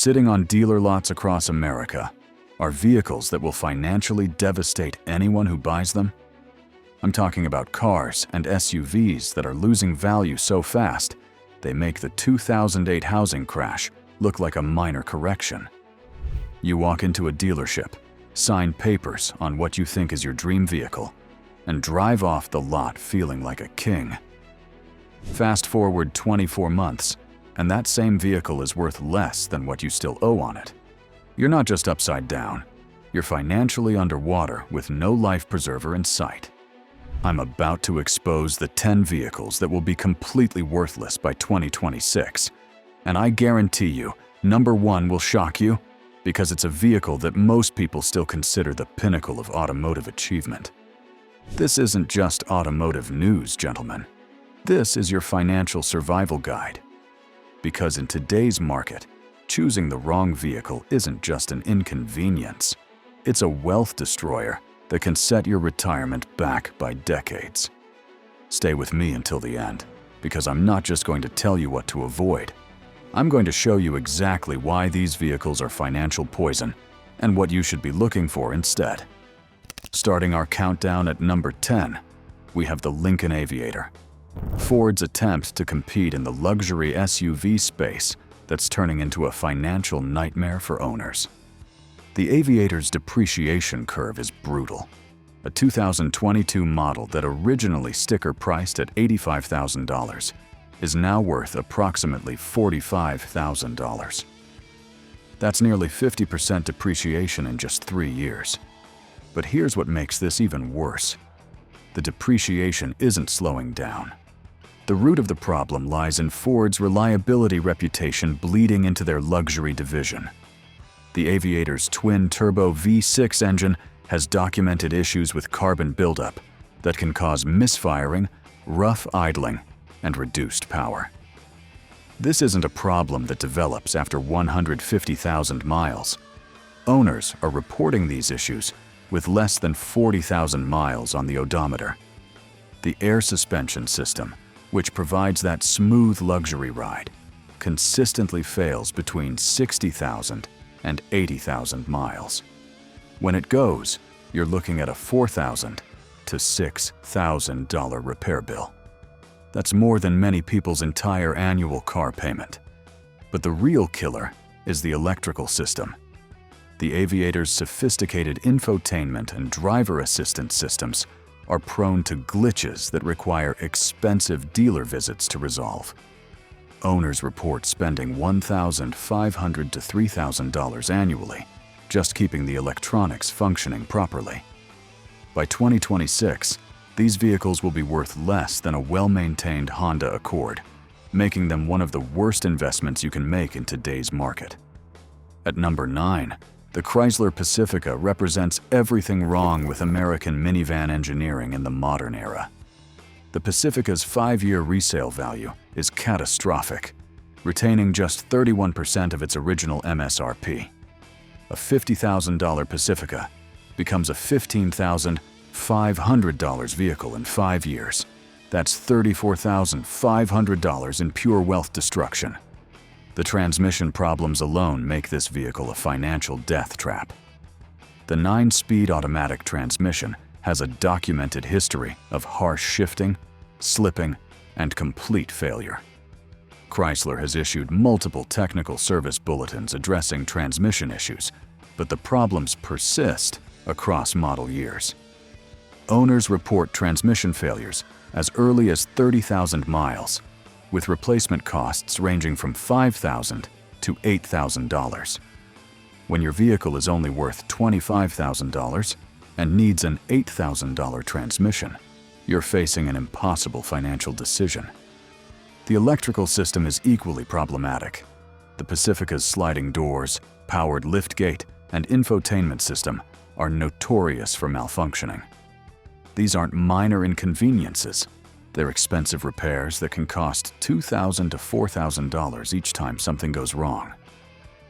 sitting on dealer lots across America are vehicles that will financially devastate anyone who buys them. I'm talking about cars and SUVs that are losing value so fast they make the 2008 housing crash look like a minor correction. You walk into a dealership, sign papers on what you think is your dream vehicle, and drive off the lot feeling like a king. Fast forward 24 months, and that same vehicle is worth less than what you still owe on it. You're not just upside down, you're financially underwater with no life preserver in sight. I'm about to expose the 10 vehicles that will be completely worthless by 2026. And I guarantee you, number 1 will shock you because it's a vehicle that most people still consider the pinnacle of automotive achievement. This isn't just automotive news, gentlemen. This is your financial survival guide. Because in today's market, choosing the wrong vehicle isn't just an inconvenience. It's a wealth destroyer that can set your retirement back by decades. Stay with me until the end, because I'm not just going to tell you what to avoid. I'm going to show you exactly why these vehicles are financial poison and what you should be looking for instead. Starting our countdown at number 10, we have the Lincoln Aviator. Ford's attempt to compete in the luxury SUV space that's turning into a financial nightmare for owners. The Aviator's depreciation curve is brutal. A 2022 model that originally sticker-priced at $85,000 is now worth approximately $45,000. That's nearly 50% depreciation in just 3 years. But here's what makes this even worse. The depreciation isn't slowing down. The root of the problem lies in Ford's reliability reputation bleeding into their luxury division. The Aviator's twin-turbo V6 engine has documented issues with carbon buildup that can cause misfiring, rough idling, and reduced power. This isn't a problem that develops after 150,000 miles. Owners are reporting these issues with less than 40,000 miles on the odometer. The air suspension system, which provides that smooth luxury ride, consistently fails between 60,000 and 80,000 miles. When it goes, you're looking at a $4,000 to $6,000 repair bill. That's more than many people's entire annual car payment. But the real killer is the electrical system. The Aviator's sophisticated infotainment and driver assistance systems are prone to glitches that require expensive dealer visits to resolve. Owners report spending $1,500 to $3,000 annually just keeping the electronics functioning properly. By 2026, these vehicles will be worth less than a well-maintained Honda Accord, making them one of the worst investments you can make in today's market. At number 9, the Chrysler Pacifica represents everything wrong with American minivan engineering in the modern era. The Pacifica's 5-year resale value is catastrophic, retaining just 31% of its original MSRP. A $50,000 Pacifica becomes a $15,500 vehicle in 5 years. That's $34,500 in pure wealth destruction. The transmission problems alone make this vehicle a financial death trap. The 9-speed automatic transmission has a documented history of harsh shifting, slipping, and complete failure. Chrysler has issued multiple technical service bulletins addressing transmission issues, but the problems persist across model years. Owners report transmission failures as early as 30,000 miles, with replacement costs ranging from $5,000 to $8,000. When your vehicle is only worth $25,000 and needs an $8,000 transmission, you're facing an impossible financial decision. The electrical system is equally problematic. The Pacifica's sliding doors, powered liftgate, and infotainment system are notorious for malfunctioning. These aren't minor inconveniences. They're expensive repairs that can cost $2,000 to $4,000 each time something goes wrong.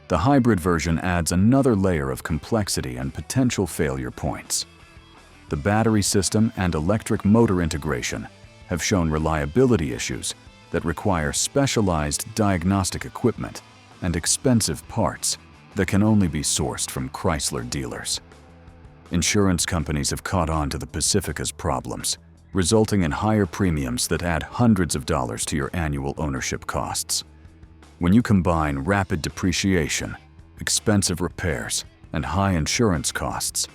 The hybrid version adds another layer of complexity and potential failure points. The battery system and electric motor integration have shown reliability issues that require specialized diagnostic equipment and expensive parts that can only be sourced from Chrysler dealers. Insurance companies have caught on to the Pacifica's problems, resulting in higher premiums that add hundreds of dollars to your annual ownership costs. When you combine rapid depreciation, expensive repairs, and high insurance costs,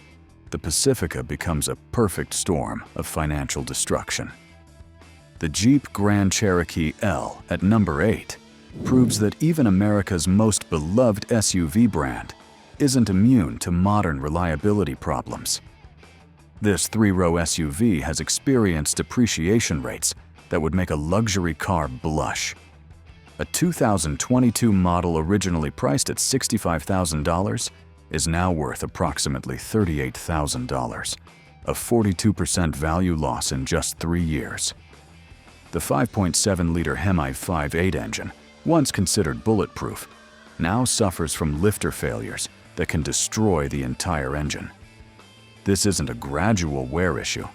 the Pacifica becomes a perfect storm of financial destruction. The Jeep Grand Cherokee L at number 8 proves that even America's most beloved SUV brand isn't immune to modern reliability problems. This three-row SUV has experienced depreciation rates that would make a luxury car blush. A 2022 model originally priced at $65,000 is now worth approximately $38,000, a 42% value loss in just 3 years. The 5.7-liter Hemi 5.8 engine, once considered bulletproof, now suffers from lifter failures that can destroy the entire engine. This isn't a gradual wear issue,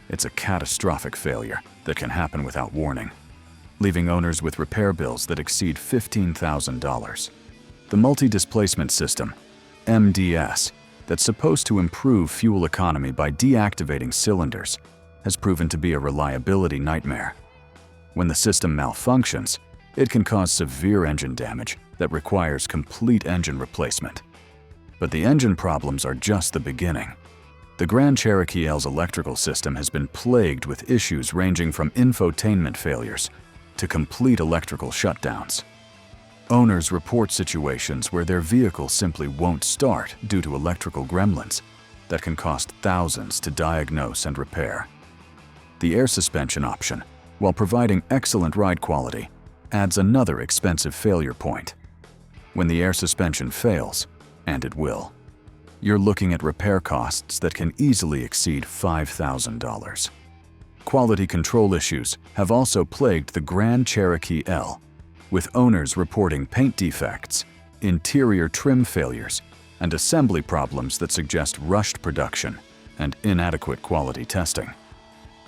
it's a catastrophic failure that can happen without warning, leaving owners with repair bills that exceed $15,000. The multi-displacement system, MDS, that's supposed to improve fuel economy by deactivating cylinders, has proven to be a reliability nightmare. When the system malfunctions, it can cause severe engine damage that requires complete engine replacement. But the engine problems are just the beginning. The Grand Cherokee L's electrical system has been plagued with issues ranging from infotainment failures to complete electrical shutdowns. Owners report situations where their vehicle simply won't start due to electrical gremlins that can cost thousands to diagnose and repair. The air suspension option, while providing excellent ride quality, adds another expensive failure point. When the air suspension fails, and it will, you're looking at repair costs that can easily exceed $5,000. Quality control issues have also plagued the Grand Cherokee L, with owners reporting paint defects, interior trim failures, and assembly problems that suggest rushed production and inadequate quality testing.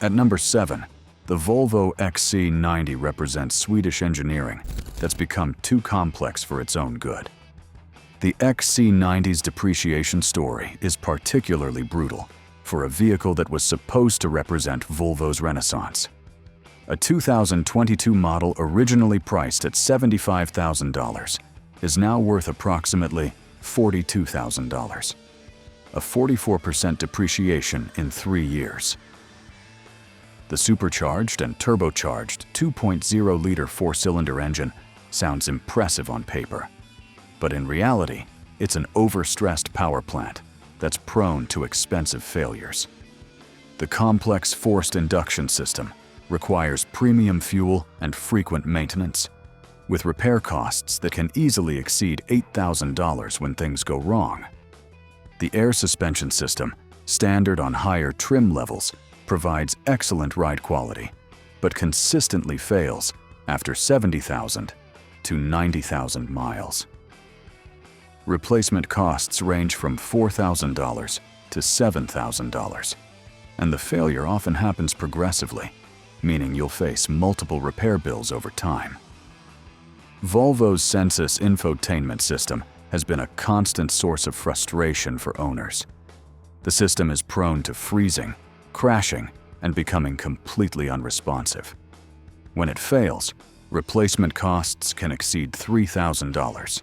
At number 7, the Volvo XC90 represents Swedish engineering that's become too complex for its own good. The XC90's depreciation story is particularly brutal for a vehicle that was supposed to represent Volvo's renaissance. A 2022 model originally priced at $75,000 is now worth approximately $42,000, a 44% depreciation in 3 years. The supercharged and turbocharged 2.0-liter four-cylinder engine sounds impressive on paper, but in reality, it's an overstressed power plant that's prone to expensive failures. The complex forced induction system requires premium fuel and frequent maintenance, with repair costs that can easily exceed $8,000 when things go wrong. The air suspension system, standard on higher trim levels, provides excellent ride quality, but consistently fails after 70,000 to 90,000 miles. Replacement costs range from $4,000 to $7,000, and the failure often happens progressively, meaning you'll face multiple repair bills over time. Volvo's Sensus infotainment system has been a constant source of frustration for owners. The system is prone to freezing, crashing, and becoming completely unresponsive. When it fails, replacement costs can exceed $3,000,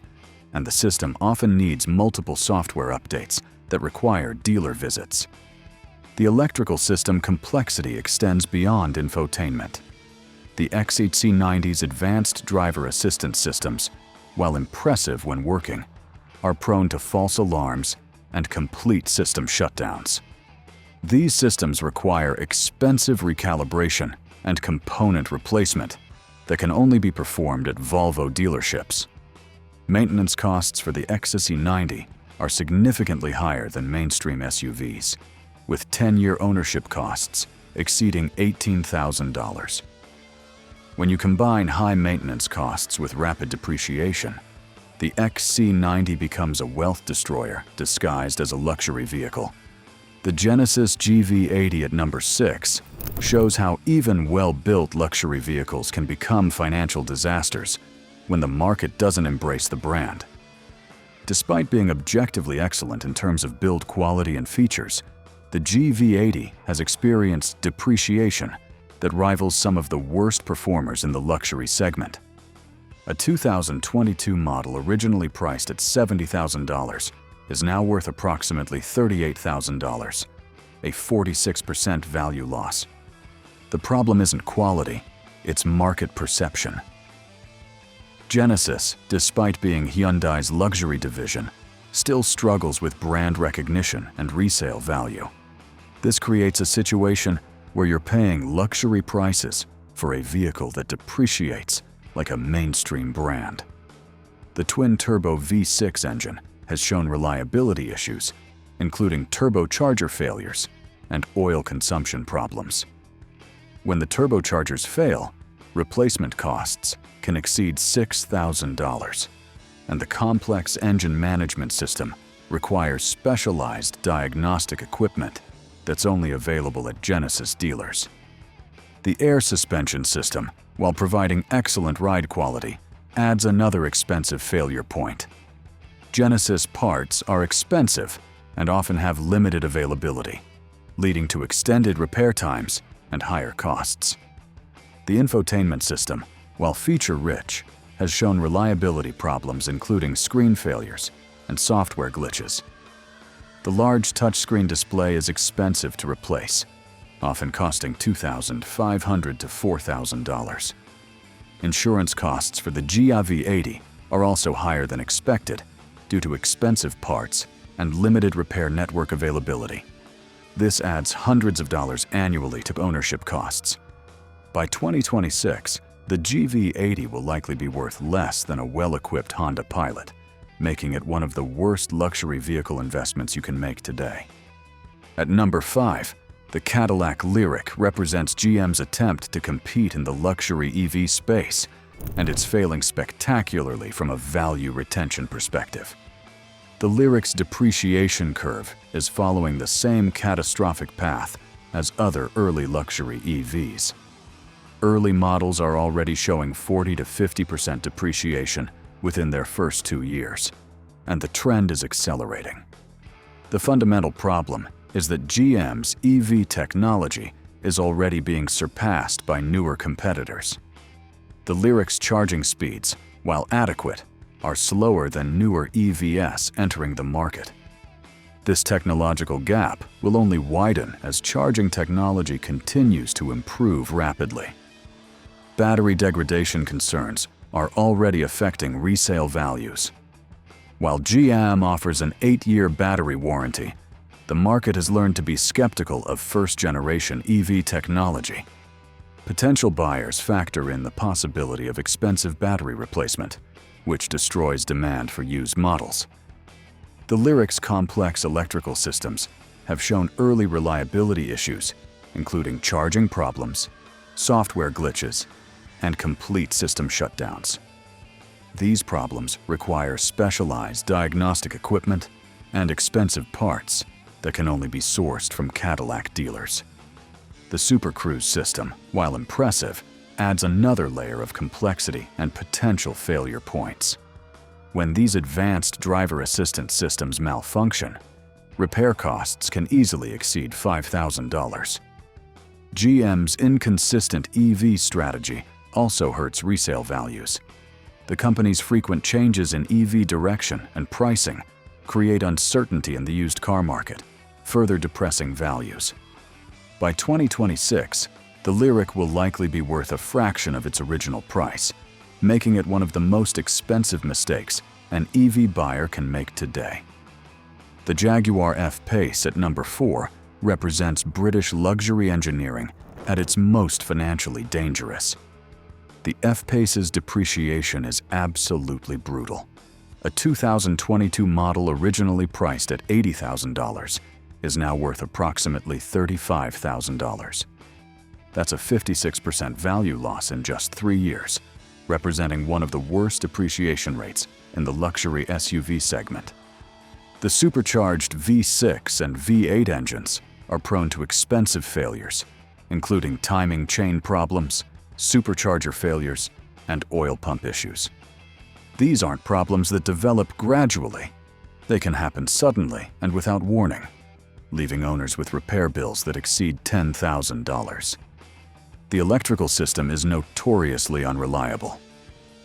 and the system often needs multiple software updates that require dealer visits. The electrical system complexity extends beyond infotainment. The XC90's advanced driver assistance systems, while impressive when working, are prone to false alarms and complete system shutdowns. These systems require expensive recalibration and component replacement that can only be performed at Volvo dealerships. Maintenance costs for the XC90 are significantly higher than mainstream SUVs, with 10-year ownership costs exceeding $18,000. When you combine high maintenance costs with rapid depreciation, the XC90 becomes a wealth destroyer disguised as a luxury vehicle. The Genesis GV80 at number 6 shows how even well-built luxury vehicles can become financial disasters when the market doesn't embrace the brand. Despite being objectively excellent in terms of build quality and features, the GV80 has experienced depreciation that rivals some of the worst performers in the luxury segment. A 2022 model originally priced at $70,000 is now worth approximately $38,000, a 46% value loss. The problem isn't quality, it's market perception. Genesis, despite being Hyundai's luxury division, still struggles with brand recognition and resale value. This creates a situation where you're paying luxury prices for a vehicle that depreciates like a mainstream brand. The twin-turbo V6 engine has shown reliability issues, including turbocharger failures and oil consumption problems. When the turbochargers fail, replacement costs can exceed $6,000, and the complex engine management system requires specialized diagnostic equipment that's only available at Genesis dealers. The air suspension system, while providing excellent ride quality, adds another expensive failure point. Genesis parts are expensive and often have limited availability, leading to extended repair times and higher costs. The infotainment system, while feature-rich, has shown reliability problems including screen failures and software glitches. The large touchscreen display is expensive to replace, often costing $2,500 to $4,000. Insurance costs for the GV80 are also higher than expected due to expensive parts and limited repair network availability. This adds hundreds of dollars annually to ownership costs. By 2026, the GV80 will likely be worth less than a well-equipped Honda Pilot, making it one of the worst luxury vehicle investments you can make today. At number 5, the Cadillac Lyriq represents GM's attempt to compete in the luxury EV space, and it's failing spectacularly from a value retention perspective. The Lyriq's depreciation curve is following the same catastrophic path as other early luxury EVs. Early models are already showing 40 to 50% depreciation within their first 2 years, and the trend is accelerating. The fundamental problem is that GM's EV technology is already being surpassed by newer competitors. The Lyriq's charging speeds, while adequate, are slower than newer EVs entering the market. This technological gap will only widen as charging technology continues to improve rapidly. Battery degradation concerns are already affecting resale values. While GM offers an 8-year battery warranty, the market has learned to be skeptical of first-generation EV technology. Potential buyers factor in the possibility of expensive battery replacement, which destroys demand for used models. The Lyriq's complex electrical systems have shown early reliability issues, including charging problems, software glitches, and complete system shutdowns. These problems require specialized diagnostic equipment and expensive parts that can only be sourced from Cadillac dealers. The Super Cruise system, while impressive, adds another layer of complexity and potential failure points. When these advanced driver assistance systems malfunction, repair costs can easily exceed $5,000. GM's inconsistent EV strategy also hurts resale values. The company's frequent changes in EV direction and pricing create uncertainty in the used car market, further depressing values. By 2026, the Lyriq will likely be worth a fraction of its original price, making it one of the most expensive mistakes an EV buyer can make today. The Jaguar F-Pace at number 4 represents British luxury engineering at its most financially dangerous. The F-Pace's depreciation is absolutely brutal. A 2022 model originally priced at $80,000 is now worth approximately $35,000. That's a 56% value loss in just 3 years, representing one of the worst depreciation rates in the luxury SUV segment. The supercharged V6 and V8 engines are prone to expensive failures, including timing chain problems, supercharger failures, and oil pump issues. These aren't problems that develop gradually. They can happen suddenly and without warning, leaving owners with repair bills that exceed $10,000. The electrical system is notoriously unreliable.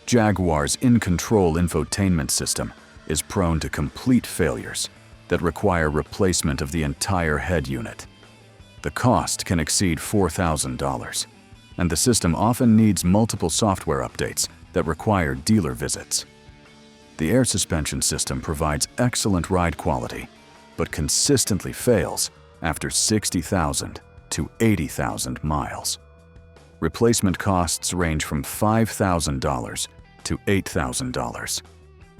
Jaguar's in-control infotainment system is prone to complete failures that require replacement of the entire head unit. The cost can exceed $4,000, and the system often needs multiple software updates that require dealer visits. The air suspension system provides excellent ride quality, but consistently fails after 60,000 to 80,000 miles. Replacement costs range from $5,000 to $8,000,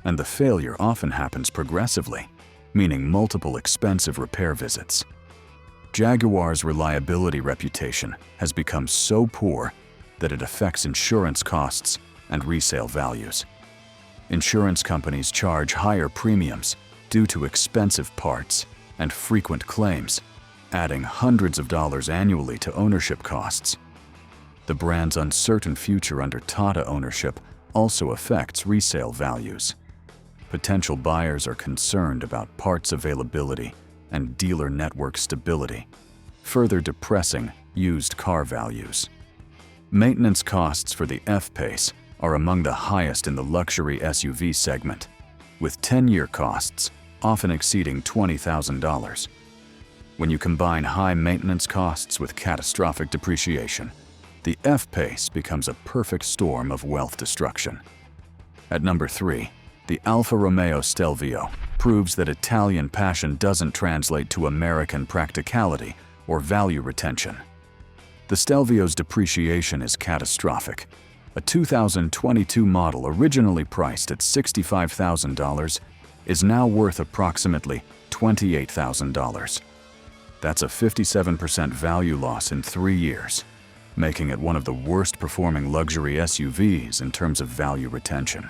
and the failure often happens progressively, meaning multiple expensive repair visits. Jaguar's reliability reputation has become so poor that it affects insurance costs and resale values. Insurance companies charge higher premiums due to expensive parts and frequent claims, adding hundreds of dollars annually to ownership costs. The brand's uncertain future under Tata ownership also affects resale values. Potential buyers are concerned about parts availability and dealer network stability, further depressing used car values. Maintenance costs for the F-Pace are among the highest in the luxury SUV segment, with 10-year costs often exceeding $20,000. When you combine high maintenance costs with catastrophic depreciation, the F-Pace becomes a perfect storm of wealth destruction. At number 3, the Alfa Romeo Stelvio proves that Italian passion doesn't translate to American practicality or value retention. The Stelvio's depreciation is catastrophic. A 2022 model originally priced at $65,000 is now worth approximately $28,000. That's a 57% value loss in 3 years, making it one of the worst performing luxury SUVs in terms of value retention.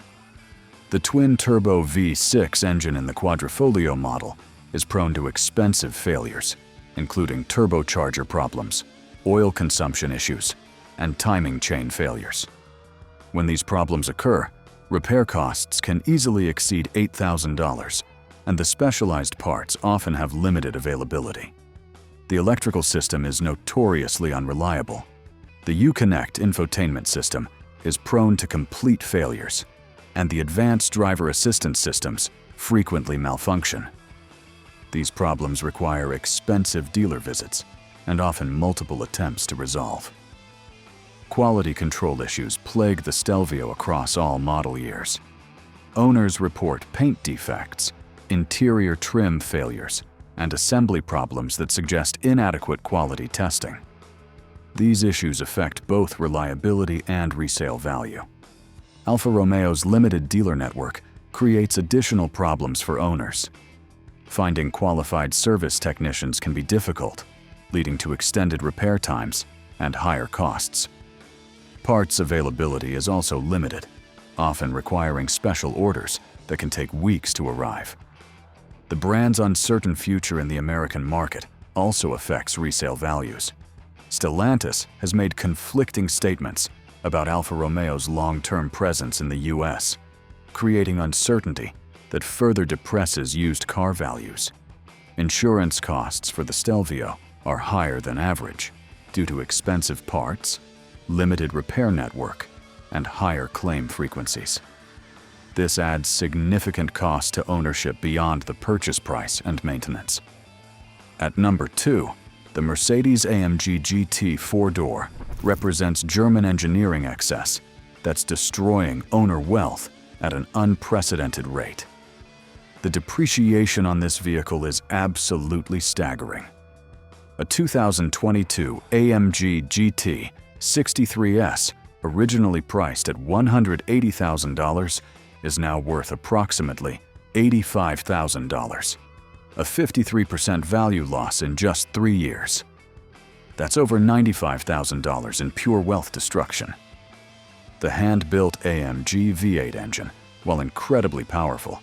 The twin-turbo V6 engine in the Quadrifoglio model is prone to expensive failures, including turbocharger problems, oil consumption issues, and timing chain failures. When these problems occur, repair costs can easily exceed $8,000, and the specialized parts often have limited availability. The electrical system is notoriously unreliable. The Uconnect infotainment system is prone to complete failures, and the advanced driver assistance systems frequently malfunction. These problems require expensive dealer visits and often multiple attempts to resolve. Quality control issues plague the Stelvio across all model years. Owners report paint defects, interior trim failures, and assembly problems that suggest inadequate quality testing. These issues affect both reliability and resale value. Alfa Romeo's limited dealer network creates additional problems for owners. Finding qualified service technicians can be difficult, leading to extended repair times and higher costs. Parts availability is also limited, often requiring special orders that can take weeks to arrive. The brand's uncertain future in the American market also affects resale values. Stellantis has made conflicting statements about Alfa Romeo's long-term presence in the US, creating uncertainty that further depresses used car values. Insurance costs for the Stelvio are higher than average due to expensive parts, limited repair network, and higher claim frequencies. This adds significant cost to ownership beyond the purchase price and maintenance. At number 2, the Mercedes-AMG GT 4-door represents German engineering excess that's destroying owner wealth at an unprecedented rate. The depreciation on this vehicle is absolutely staggering. A 2022 AMG GT 63S, originally priced at $180,000, is now worth approximately $85,000, a 53% value loss in just 3 years. That's over $95,000 in pure wealth destruction. The hand-built AMG V8 engine, while incredibly powerful,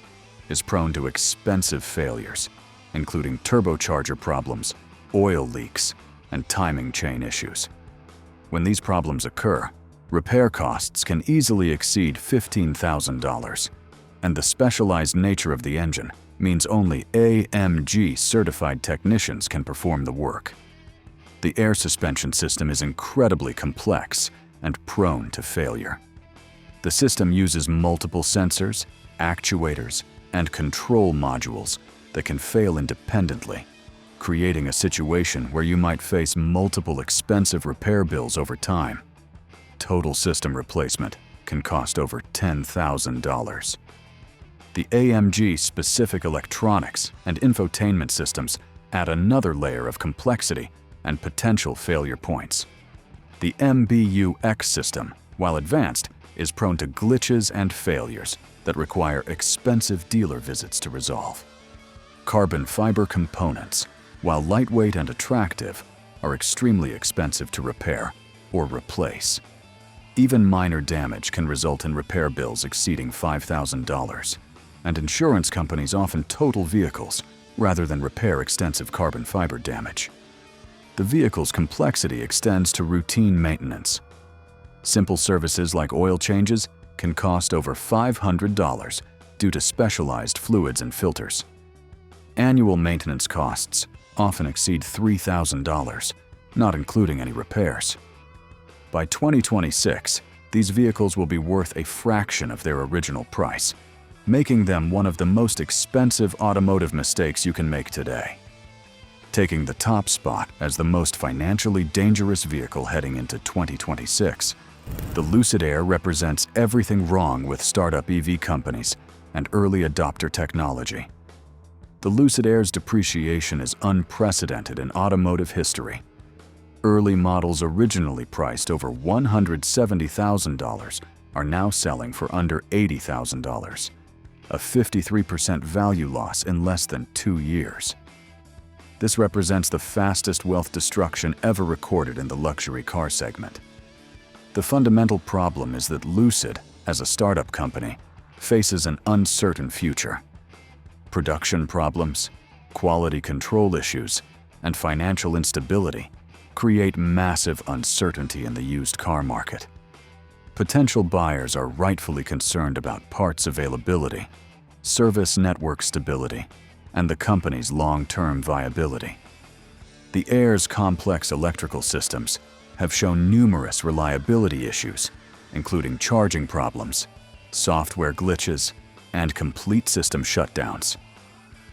is prone to expensive failures, including turbocharger problems, oil leaks, and timing chain issues. When these problems occur, repair costs can easily exceed $15,000, and the specialized nature of the engine means only AMG-certified technicians can perform the work. The air suspension system is incredibly complex and prone to failure. The system uses multiple sensors, actuators, and control modules that can fail independently, creating a situation where you might face multiple expensive repair bills over time. Total system replacement can cost over $10,000. The AMG-specific electronics and infotainment systems add another layer of complexity and potential failure points. The MBUX system, while advanced, is prone to glitches and failures that require expensive dealer visits to resolve. Carbon fiber components, while lightweight and attractive, are extremely expensive to repair or replace. Even minor damage can result in repair bills exceeding $5,000, and insurance companies often total vehicles rather than repair extensive carbon fiber damage. The vehicle's complexity extends to routine maintenance. Simple services like oil changes can cost over $500 due to specialized fluids and filters. Annual maintenance costs often exceed $3,000, not including any repairs. By 2026, these vehicles will be worth a fraction of their original price, making them one of the most expensive automotive mistakes you can make today. Taking the top spot as the most financially dangerous vehicle heading into 2026, the Lucid Air represents everything wrong with startup EV companies and early adopter technology. The Lucid Air's depreciation is unprecedented in automotive history. Early models originally priced over $170,000 are now selling for under $80,000, a 53% value loss in less than 2 years. This represents the fastest wealth destruction ever recorded in the luxury car segment. The fundamental problem is that Lucid, as a startup company, faces an uncertain future. Production problems, quality control issues, and financial instability create massive uncertainty in the used car market. Potential buyers are rightfully concerned about parts availability, service network stability, and the company's long-term viability. The Air's complex electrical systems have shown numerous reliability issues, including charging problems, software glitches, and complete system shutdowns.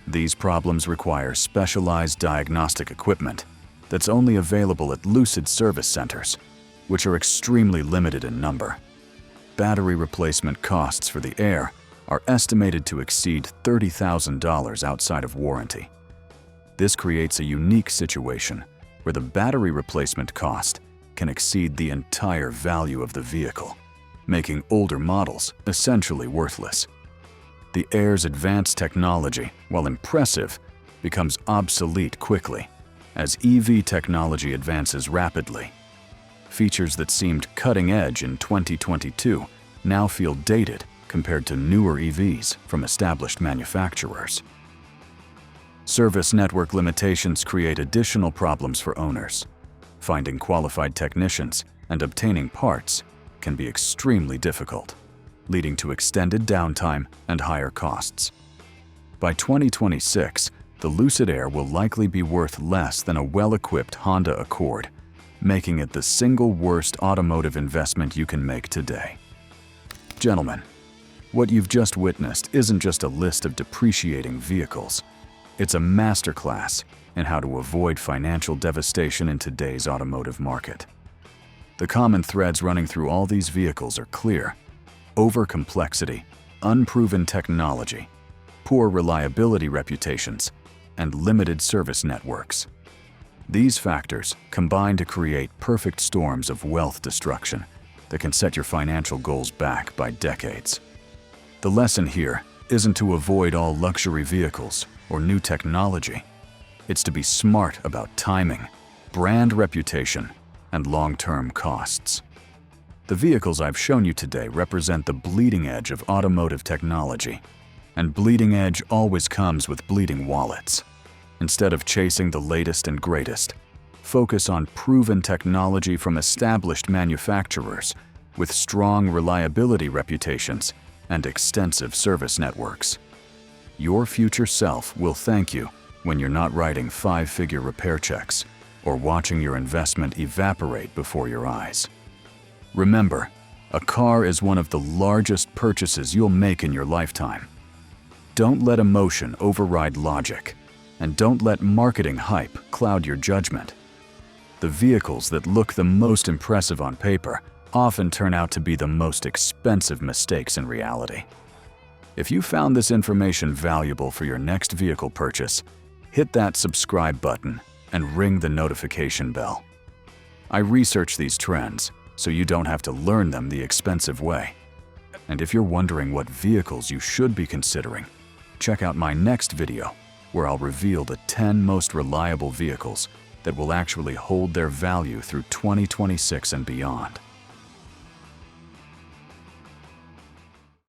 These problems require specialized diagnostic equipment that's only available at Lucid service centers, which are extremely limited in number. Battery replacement costs for the Air are estimated to exceed $30,000 outside of warranty. This creates a unique situation where the battery replacement cost can exceed the entire value of the vehicle, making older models essentially worthless. The Air's advanced technology, while impressive, becomes obsolete quickly as EV technology advances rapidly. Features that seemed cutting-edge in 2022 now feel dated compared to newer EVs from established manufacturers. Service network limitations create additional problems for owners. Finding qualified technicians and obtaining parts can be extremely difficult, leading to extended downtime and higher costs. By 2026, the Lucid Air will likely be worth less than a well-equipped Honda Accord, making it the single worst automotive investment you can make today. Gentlemen, what you've just witnessed isn't just a list of depreciating vehicles. It's a masterclass in how to avoid financial devastation in today's automotive market. The common threads running through all these vehicles are clear: over-complexity, unproven technology, poor reliability reputations, and limited service networks. These factors combine to create perfect storms of wealth destruction that can set your financial goals back by decades. The lesson here isn't to avoid all luxury vehicles or new technology. It's to be smart about timing, brand reputation, and long-term costs. The vehicles I've shown you today represent the bleeding edge of automotive technology, and bleeding edge always comes with bleeding wallets. Instead of chasing the latest and greatest, focus on proven technology from established manufacturers with strong reliability reputations and extensive service networks. Your future self will thank you when you're not writing five-figure repair checks or watching your investment evaporate before your eyes. Remember, a car is one of the largest purchases you'll make in your lifetime. Don't let emotion override logic, and don't let marketing hype cloud your judgment. The vehicles that look the most impressive on paper often turn out to be the most expensive mistakes in reality. If you found this information valuable for your next vehicle purchase, hit that subscribe button and ring the notification bell. I research these trends so you don't have to learn them the expensive way. And if you're wondering what vehicles you should be considering, check out my next video where I'll reveal the 10 most reliable vehicles that will actually hold their value through 2026 and beyond.